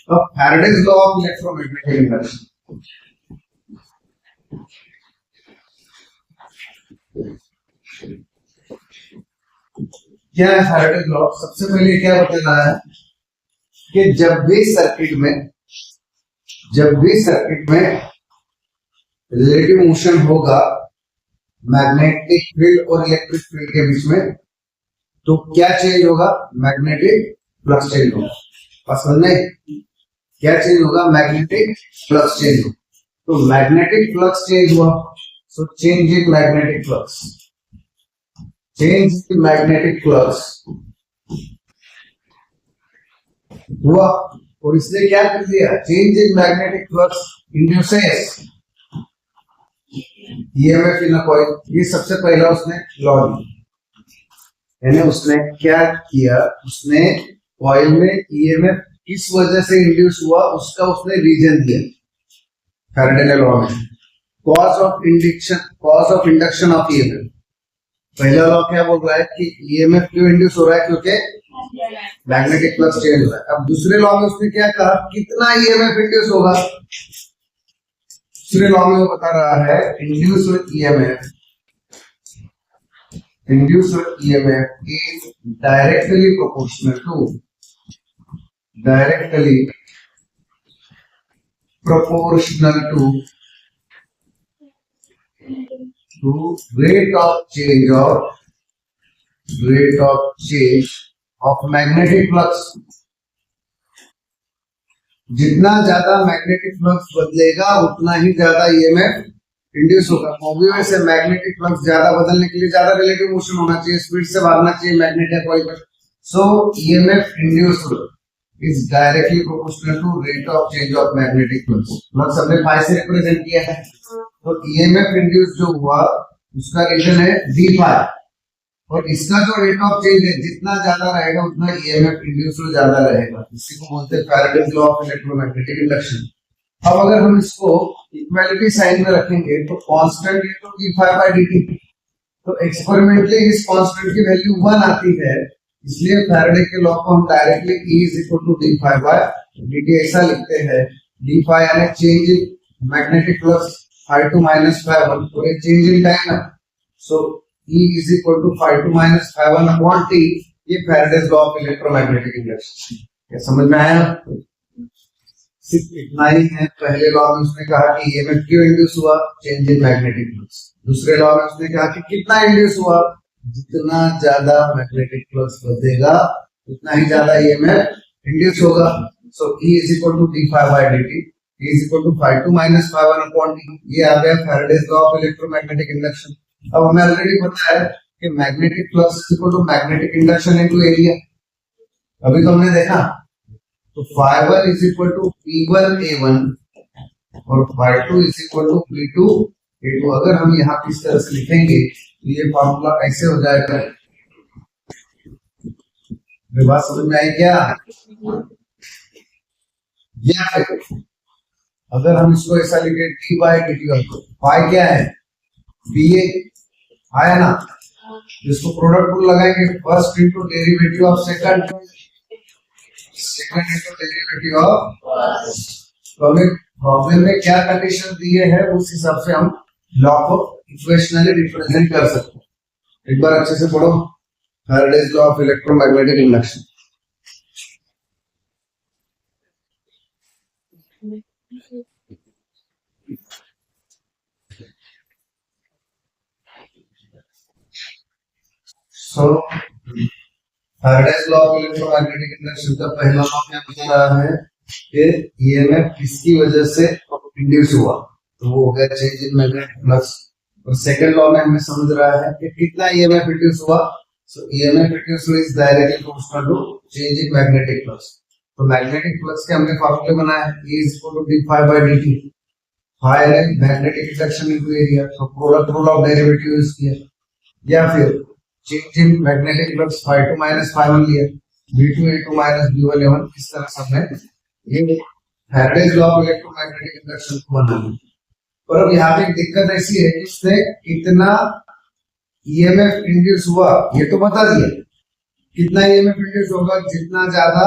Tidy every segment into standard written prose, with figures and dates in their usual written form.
अब Faraday's law of electromagnetic induction, क्या है फैराडेज लॉ? सबसे पहले क्या बताना है कि जब भी सर्किट में रिलेटिव मोशन होगा मैग्नेटिक फील्ड और इलेक्ट्रिक फील्ड के बीच में, तो क्या चेंज होगा? मैग्नेटिक फ्लक्स चेंज होगा। बस समझ में? क्या चेंज होगा? मैग्नेटिक फ्लक्स चेंज होगा। तो मैग्नेटिक फ्लक्स चेंज हुआ, so change in magnetic flux, change in magnetic flux हुआ, और इसने क्या कर दिया? Change in magnetic flux induces EMF in a coil. ये सबसे पहला उसने लॉ दिया, यानी उसने क्या किया? उसने कॉइल में ईएमएफ किस वजह से इंड्यूस हुआ उसका उसने रीजन दिया फैराडे लॉ में। Cause of induction of EMF. पहला लॉ क्या बोल रहा है कि ईएमएफ क्यों इंड्यूस हो रहा है? क्योंकि मैग्नेटिक फ्लक्स चेंज हो रहा है। अब दूसरे लॉ में उसने क्या कहा? कितना ईएमएफ इंड्यूस होगा? दूसरे लॉ में वो बता रहा है induced EMF is directly proportional to rate of change of magnetic flux। जितना ज्यादा मैग्नेटिक फ्लक्स बदलेगा उतना ही ज्यादा ईएमएफ इंड्यूस होगा। ऑब्वियस है, मैग्नेटिक फ्लक्स ज्यादा बदलने के लिए ज्यादा रिलेटिव मोशन होना चाहिए, स्पीड से भागना चाहिए मैग्नेट या कॉइल पर। So EMF induced is directly proportional to rate of change of magnetic flux. Flux हमने फाई से रिप्रेजेंट किया है, तो ईएमएफ इंड्यूस जो हुआ उसका रीजन है डी फाई, और इसका जो रेट ऑफ चेंज है जितना ज्यादा रहेगा उतना ईएमएफ इंड्यूस ज्यादा रहेगा। इसी को बोलते हैं Faraday's law of electromagnetic induction. अब अगर हम इसको इक्वालिटी साइन में रखेंगे तो constant into d phi by dt, तो एक्सपेरिमेंटली इस कांस्टेंट की वैल्यू 1 आती है, इसलिए फैराडे के लॉ को हम directly E d phi by dt ऐसा लिखते हैं। d phi यानी change in magnetic flux, phi to minus phi 1, तो ये चेंज इन टाइम है। सो E is equal to phi 2 minus phi 1 upon t। ये Faraday's law of electromagnetic induction. क्या समझ में आया? सिर्फ इतना ही है। पहले लॉ में उसने कहा कि ईएमएफ क्यों इंड्यूस हुआ? Change in magnetic flux. दूसरे लॉ में उसने कहा कि कितना इंड्यूस हुआ? जितना ज्यादा मैग्नेटिक फ्लक्स बढ़ेगा उतना ही ज्यादा ईएमएफ इंड्यूस होगा। सो E is equal to d phi by dt, E is equal to phi 2 minus phi 1 upon t। ये आ गया Faraday's law of electromagnetic induction. अब हमें ऑलरेडी पता है कि magnetic flux is equal to magnetic induction into area. अभी तो हमने देखा, तो phi 1 is equal to P1 A1 और phi 2 is equal to P2 A2। अगर हम यहाँ इस तरह से लिखेंगे तो ये फॉर्मूला ऐसे हो जाएगा। मेरी बात समझ में आई क्या? या फिर अगर हम इसको ऐसा लिखे d by dt, phi क्या है? PA आया ना, इसको प्रोडक्ट रूल लगाएंगे, first into derivative of second into derivative of first. तो हमें प्रॉब्लम में क्या कंडीशन दिए हैं उस हिसाब से हम लॉ को इक्वेशनली रिप्रेजेंट कर सकते हैं। एक बार अच्छे से पढ़ो Faraday's law of electromagnetic induction. So Faraday's law of electromagnetic induction का पहला लॉ क्या बता रहा है कि ईएमएफ किसकी वजह से इंड्यूस हुआ, तो वो हो गया चेंज इन मैग्नेटिक फ्लक्स। और सेकंड लॉ में हमें समझ रहा है कि कितना ईएमएफ इंड्यूस हुआ। So EMF induce is directly proportional to change in magnetic flux. तो मैग्नेटिक फ्लक्स के हमने फार्मूले बनाया है, E is equal to d phi by dt। phi है मैग्नेटिक इंडक्शन इनटू एरिया, तो product rule of derivative use किया, या फिर change in magnetic flux phi 2 minus phi 1 लिया, V2 A2 minus V1 A1। इस तरह से हमने ये Faraday's law of electromagnetic induction को बनाया। और अब यहाँ पे एक दिक्कत ऐसी है कि उसने कितना ईएमएफ इंड्यूस हुआ ये तो बता दिया, कितना ईएमएफ इंड्यूस होगा जितना ज्यादा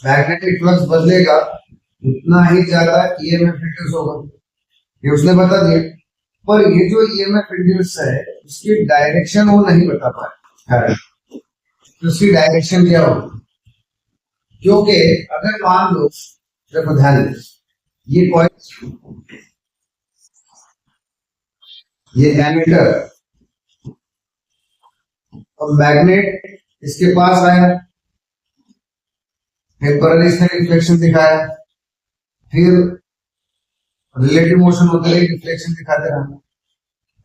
मैग्नेटिक फ्लक्स बदलेगा उतना ही ज्यादा ईएमएफ इंड्यूस होगा, ये उसने बता दिया। पर ये जो ईएमएफ इंड्यूस है उसकी डायरेक्शन वो नहीं बता पाया, तो उसकी डायरेक्शन क्या होगी, क्योंकि अगर मान लो, देखो ध्यान दे, ये कॉइल, ये एमीटर और मैग्नेट इसके पास आया, टेम्पररी इसने रिफ्लेक्शन दिखाया, फिर रिलेटिव मोशन होते रहे, रिफ्लेक्शन दिखाते रहा।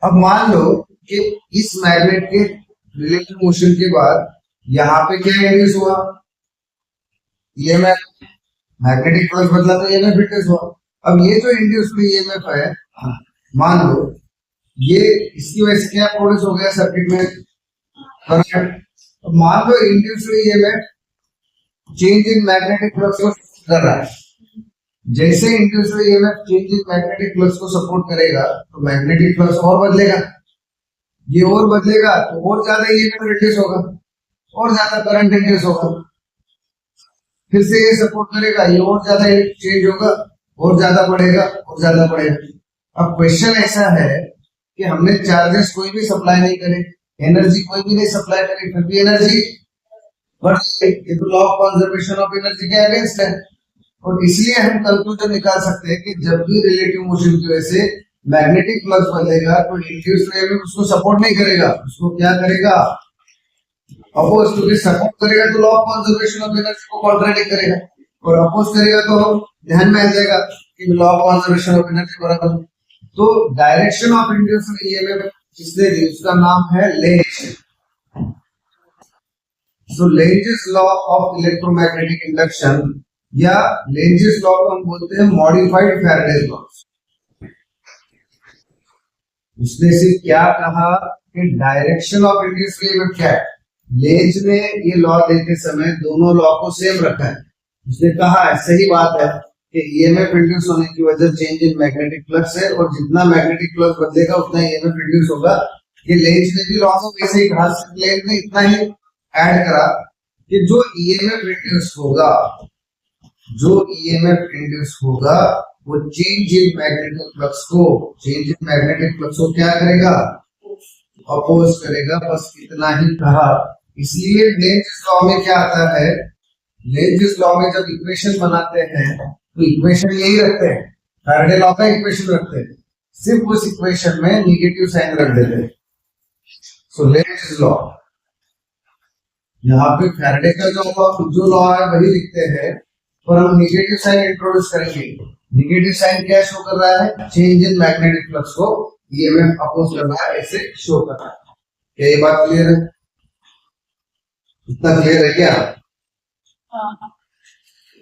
अब मान लो कि इस मैग्नेट के रिलेटिव मोशन के बाद यहाँ पे क्या इंड्यूस हुआ, ईएमएफ, मैग्नेटिक फ्लक्स बदला तो ईएमएफ इंड्यूस हुआ। अब ये जो इंड्यूस हुई ईएमएफ है, मान लो ये इसकी वजह से क्या प्रोड्यूस हो गया सर्किट में करंट। अब मान लो इंड्यूस हुई EMF change in magnetic flux को कर रहा है, जैसे इंड्यूस हुई EMF change in magnetic flux को सपोर्ट करेगा तो मैग्नेटिक फ्लक्स और बदलेगा, ये और बदलेगा तो और ज्यादा ईएमएफ इंड्यूस होगा, और ज्यादा करंट इंड्यूस होगा, फिर से ये सपोर्ट करेगा, ये और ज्यादा चेंज होगा, और ज्यादा बढ़ेगा, और ज्यादा बढ़ेगा। अब क्वेश्चन ऐसा है कि हमने चार्जेस कोई भी सप्लाई नहीं करे, एनर्जी कोई भी नहीं सप्लाई करी, फिर भी एनर्जी बढ़ गई, ये तो law of conservation of energy के अगेंस्ट है। और इसलिए हम कंक्लूजन निकाल सकते हैं कि जब भी रिलेटिव मोशन की वजह से मैग्नेटिक फ्लक्स बदलेगा तो इंड्यूस्ड ईएमएफ उसको सपोर्ट नहीं करेगा, उसको क्या करेगा, अपोज, क्योंकि सपोर्ट करेगा तो law of conservation of energy को कॉन्ट्राडिक्ट करेगा, और अपोज करेगा तो ध्यान में आ जाएगा कि law of conservation of energy बराबर। तो डायरेक्शन ऑफ इंड्यूस्ड ईएमएफ जिसने दी उसका नाम है length. So Lenz's law of electromagnetic induction, या लेंजेस लॉ को हम बोलते हैं मॉडिफाइड फैराडेज लॉ। उसने सिर्फ क्या कहा कि डायरेक्शन ऑफ इंड्यूस्ड ईएमएफ क्या है, लेंज ने ये लॉ देते समय दोनों लॉ को सेम रखा है। उसने कहा है, सही बात है कि ईएमएफ इंड्यूस होने की वजह चेंज इन मैग्नेटिक फ्लक्स है, और जितना मैग्नेटिक फ्लक्स बदलेगा उतना ईएमएफ इंड्यूस होगा। ये लेंज ने भी लॉ को वैसे ही कहा, लेंज ने इतना ही ऐड करा कि जो ईएमएफ इंड्यूस होगा, जो ईएमएफ इंड्यूस होगा वो चेंज इन मैग्नेटिक फ्लक्स को, चेंज इन मैग्नेटिक फ्लक्स को क्या करेगा, अपोज करेगा, बस इतना ही कहा। इसलिए लेंज़ लॉ में क्या आता है, लेंज़ लॉ में जब इक्वेशन बनाते हैं तो इक्वेशन यही रखते हैं, फैराडे लॉ का इक्वेशन रखते हैं, सिर्फ उस इक्वेशन में नेगेटिव साइन रख देते हैं। सो लेंज़ लॉ, यहाँ पे फैराडे का जो लॉ है वही लिखते हैं, पर हम नेगेटिव साइन इंट्रोड्यूस करेंगे। नेगेटिव साइन क्या शो कर रहा है, चेंज इन मैग्नेटिक फ्लक्स को ईएमएफ अपोज कर रहा है, ऐसे शो कर रहा है। क्या ये बात क्लियर है, इतना क्लियर है क्या?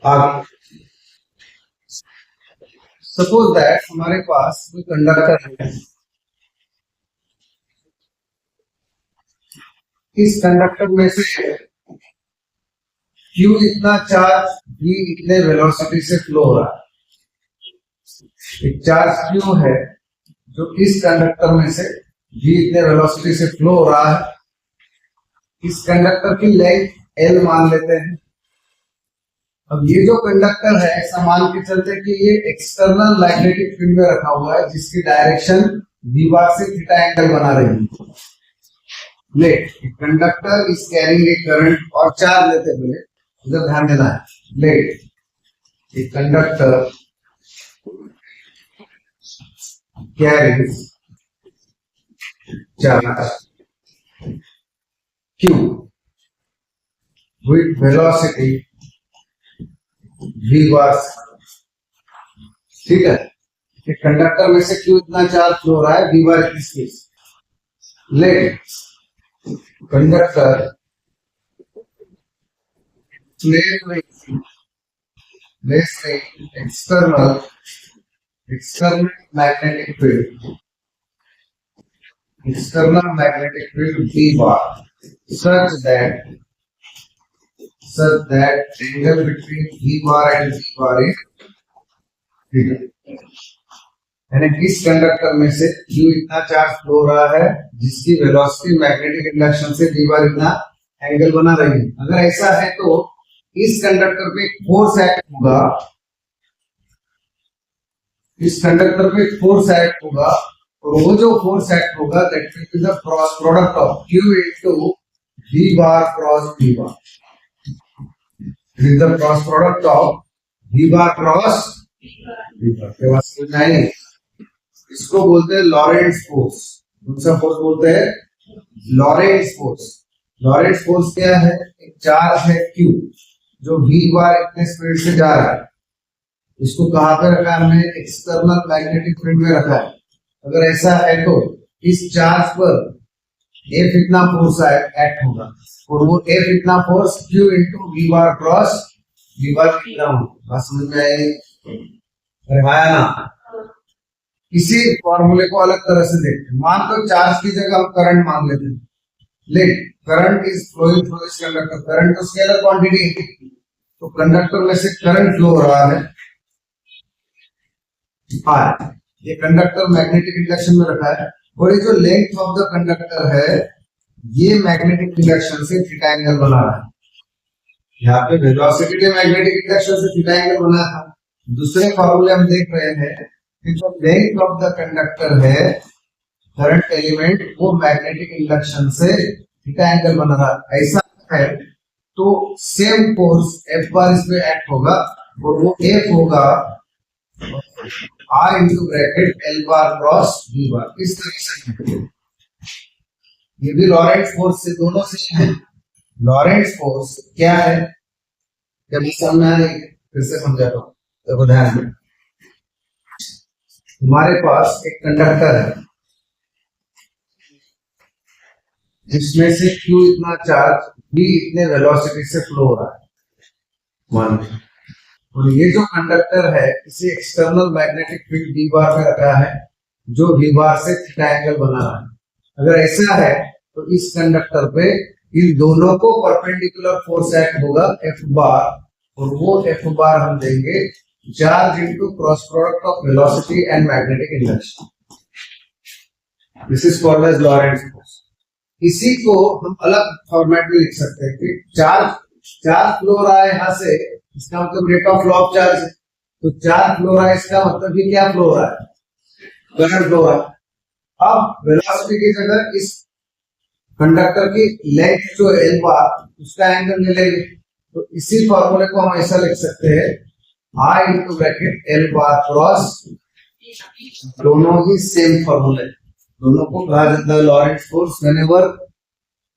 आगे सपोज दैट हमारे पास कोई कंडक्टर है, इस कंडक्टर में से Q इतना चार्ज V इतने वेलोसिटी से फ्लो हो रहा है। एक चार्ज Q है जो इस कंडक्टर में से V इतने वेलोसिटी से फ्लो हो रहा है। इस कंडक्टर की लेंथ L मान लेते हैं। अब ये जो कंडक्टर है ऐसा मान के चलते कि ये एक्सटर्नल मैग्नेटिक फील्ड में रखा हुआ है जिसकी डायरेक्शन V बार से थीटा एंगल बना रही है। Let conductor is carrying a current, और चार्ज लेते हुए उधर ध्यान देना है, let a conductor carries charge Q with velocity V bar. ठीक है, एक कंडक्टर में से Q इतना चार्ज फ्लो हो रहा है, V बार इतनी space. Let conductor external magnetic field, external magnetic field V bar such that angle between V bar and V bar is theta। यानी इस कंडक्टर में से Q इतना चार्ज फ्लो हो रहा है जिसकी वेलोसिटी मैग्नेटिक इंडक्शन से V बार इतना एंगल बना रही है। अगर ऐसा है तो इस कंडक्टर पे फोर्स एक्ट होगा, इस कंडक्टर पे फोर्स एक्ट होगा, और वो जो फोर्स एक्ट होगा that will be the cross product of Q into V bar cross V bar, is the cross product of V bar cross V बार। के बाद समझ आए, इसको बोलते हैं लॉरेंट्ज फोर्स। कौन सा फोर्स बोलते हैं? लॉरेंट्ज फोर्स। लॉरेंट्ज फोर्स क्या है? एक चार्ज है Q जो V बार इतने स्पीड से जा रहा है, इसको कहां पे रखा है हमने? एक्सटर्नल मैग्नेटिक फील्ड में रखा है। अगर ऐसा है तो इस चार्ज पर F इतना फोर्स एक्ट होगा, और वो F इतना फोर्स Q इंटू V बार क्रॉस V बार कितना होगा। बात समझ में आई? अरे आया ना? इसी फॉर्मूले को अलग तरह से देखते हैं। मान लो चार्ज की जगह हम करंट मान लेते हैं, let current is flowing through this conductor. Current तो स्केलर क्वांटिटी है, तो कंडक्टर में से करंट फ्लो हो रहा है I। ये कंडक्टर मैग्नेटिक इंडक्शन में रखा है, और ये जो लेंथ ऑफ द कंडक्टर है ये मैग्नेटिक इंडक्शन से थीटा एंगल बना रहा है। यहाँ पे वेलोसिटी मैग्नेटिक इंडक्शन से थीटा एंगल बना था। दूसरे फॉर्मूले हम देख रहे हैं कि जो लेंथ ऑफ द कंडक्टर है करंट एलिमेंट, वो मैग्नेटिक इंडक्शन से थीटा एंगल बना रहा है। ऐसा है तो सेम फोर्स F बार इस पे एक्ट होगा, और वो F होगा I into bracket L bar cross V बार। इस तरह से ये भी लॉरेंट्ज फोर्स से, दोनों सेम है। लॉरेंट्ज फोर्स क्या है? जब समझ आए फिर से समझाता हूं, तो ध्यान दें। हमारे पास एक कंडक्टर है जिसमें से Q इतना चार्ज V इतने वेलोसिटी से फ्लो हो रहा है, मान लीजिए। और ये जो कंडक्टर है इसे एक्सटर्नल मैग्नेटिक फील्ड V बार में रखा है, जो V बार से थीटा एंगल बना रहा है। अगर ऐसा है तो इस कंडक्टर पे इन दोनों को परपेंडिकुलर फोर्स एक्ट होगा F बार, और वो F बार हम देंगे charge into cross product of velocity and magnetic induction. This is called as Lorentz force. इसी को हम अलग फॉर्मेट में लिख सकते हैं कि चार्ज फ्लो रहा है यहां से, इसका मतलब rate of flow of charge है। तो चार्ज फ्लो रहा है, इसका मतलब कि क्या फ्लो हो रहा है? करंट फ्लो हो रहा है। अब वेलोसिटी की जगह इस कंडक्टर की लेंथ जो L बार, उसका एंगल ले लेंगे। तो इसी फॉर्मूले को हम ऐसा लिख सकते हैं I into bracket L bar cross, दोनों ही सेम फॉर्मूले, दोनों को कहा जाता है लॉरेंट्ज फोर्स। व्हेनेवर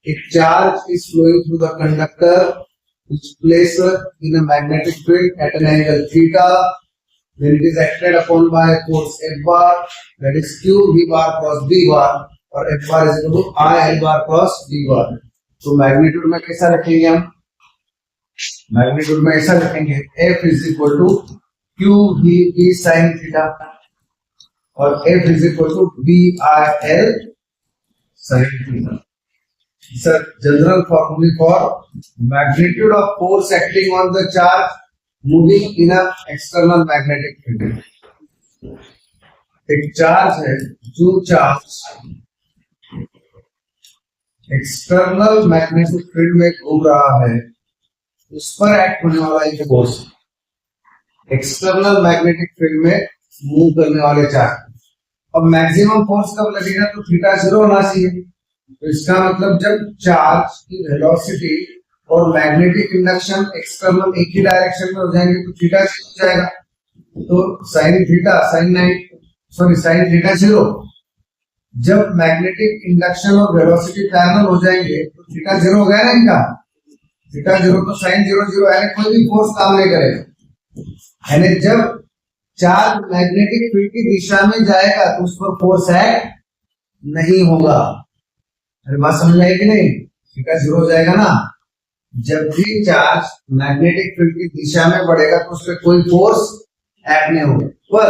एक charge is flowing through the conductor which placed in a magnetic field at an angle theta, then it is acted upon by force F bar, that is Q V bar cross V bar, और F bar is equal to I L bar cross V bar। तो magnitude में कैसा रखेंगे हम? Magnitude में ऐसा रखेंगे F is equal to Q V P sin theta, और F is equal to V I L sin theta. Sir, general formula for magnitude of force acting on the charge moving in a external magnetic field। एक charge है, जो charge external magnetic field में घूम रहा है, उस पर act होने वाला एक फोर्स, एक्सटर्नल मैग्नेटिक फील्ड में मूव करने वाले चार्ज। अब मैक्सिमम फोर्स कब लगेगा? तो थीटा 0 होना चाहिए। तो इसका मतलब जब चार्ज की वेलोसिटी और मैग्नेटिक इंडक्शन एक्सटर्नल एक ही डायरेक्शन में हो जाएंगे तो थीटा 0 हो जाएगा। तो साइन थीटा 0। जब मैग्नेटिक इंडक्शन और वेलोसिटी पैरेलल हो जाएंगे तो थीटा 0 हो गया ना इनका। थीटा 0 तो साइन 0 0, यानी कोई भी फोर्स काम नहीं करेगा। यानी जब चार्ज मैग्नेटिक फील्ड की दिशा में जाएगा तो उस पर फोर्स एक्ट नहीं होगा। अरे बात समझ आई कि नहीं? थीटा 0 हो जाएगा ना। जब भी चार्ज मैग्नेटिक फील्ड की दिशा में बढ़ेगा तो उस पर कोई फोर्स एक्ट नहीं होगा। पर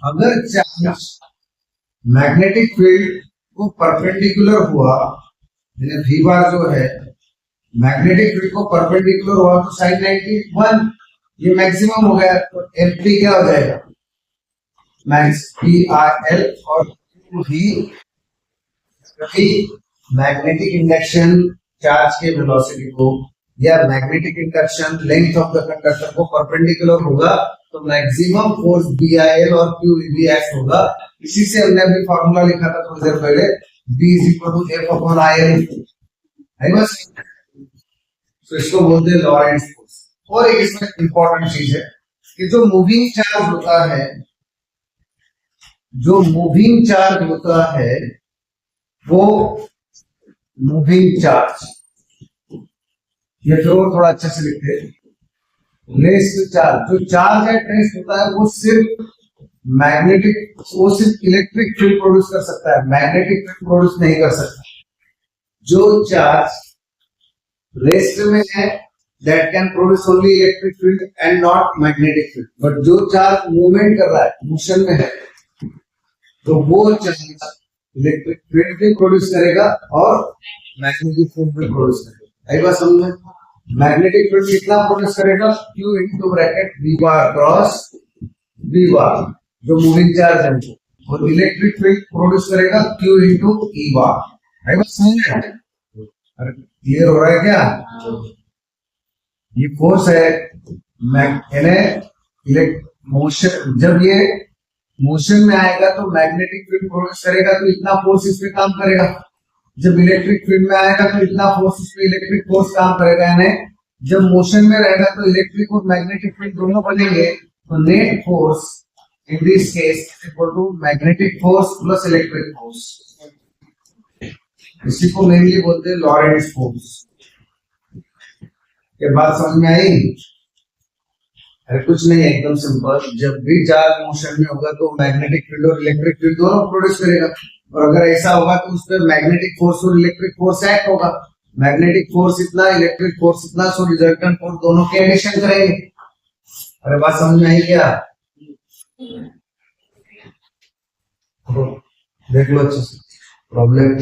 अगर चार्ज मैग्नेटिक फील्ड को परपेंडिकुलर हुआ, यानी V बार जो है मैग्नेटिक फील्ड को परपेंडिकुलर हुआ, तो साइन 91 ये मैक्सिमम हो गया। तो FP क्या हो जाएगा? मैक्स PIL, और V मैग्नेटिक इंडक्शन चार्ज के वेलोसिटी को या magnetic induction length of the conductor को परपेंडिकुलर होगा तो मैक्सिमम फोर्स BIL और QEBX होगा। इसी से हमने अभी फॉर्मूला लिखा था थोड़ी देर पहले, B is equal to F/IL है बस। तो इसको बोलते हैं लॉरेंट्ज फोर्स। और एक इसमें इंपॉर्टेंट चीज है कि जो मूविंग चार्ज होता है, जो मूविंग चार्ज होता है वो मूविंग चार्ज, ये फिर थोड़ा अच्छे से लिखते हैं, ट्रेस चार्ज, जो चार्ज है ट्रेस होता है वो सिर्फ मैग्नेटिक, वो सिर्फ इलेक्ट्रिक फील्ड प्रोड्यूस कर सकता है, मैग्नेटिक फील्ड प्रोड्यूस नहीं कर सकता। जो चार्ज रेस्ट में है that can produce only electric field and not magnetic field, but जो चार्ज मूवमेंट कर रहा है, मोशन में है, तो वो चार्ज इलेक्ट्रिक फील्ड भी प्रोड्यूस करेगा और मैग्नेटिक फील्ड भी प्रोड्यूस करेगा। आई बात समझ में? मैग्नेटिक फील्ड कितना प्रोड्यूस करेगा? Q इनटू ब्रैकेट V बार क्रॉस V बार, जो मूविंग चार्ज है, और इलेक्ट्रिक फील्ड प्रोड्यूस करेगा Q इनटू E बार। आई बात समझ में? अरे क्लियर हो रहा है क्या? ये फोर्स है, मोशन, जब ये मोशन में आएगा तो मैग्नेटिक फील्ड प्रोड्यूस करेगा तो इतना फोर्स इस पे काम करेगा। जब इलेक्ट्रिक फील्ड में आएगा तो इतना फोर्स इस पे इलेक्ट्रिक फोर्स काम करेगा। यानी जब मोशन में रहेगा तो इलेक्ट्रिक और मैग्नेटिक फील्ड दोनों बनेंगे, तो net force in this case equal to magnetic force plus electric force. इसी को मेनली बोलते हैं लॉरेंट्ज फोर्स। ये बात समझ में आई? अरे कुछ नहीं है, एकदम सिंपल। जब भी चार्ज मोशन में होगा तो मैग्नेटिक फील्ड और इलेक्ट्रिक फील्ड दोनों प्रोड्यूस करेगा, और अगर ऐसा होगा तो उस पर मैग्नेटिक फोर्स और इलेक्ट्रिक फोर्स एक्ट होगा। मैग्नेटिक फोर्स इतना, इलेक्ट्रिक फोर्स इतना, सो रिजल्टेंट फोर्स दोनों के एडिशन करेंगे। अरे बात समझ में आई क्या? देख लो अच्छे से प्रॉब्लम।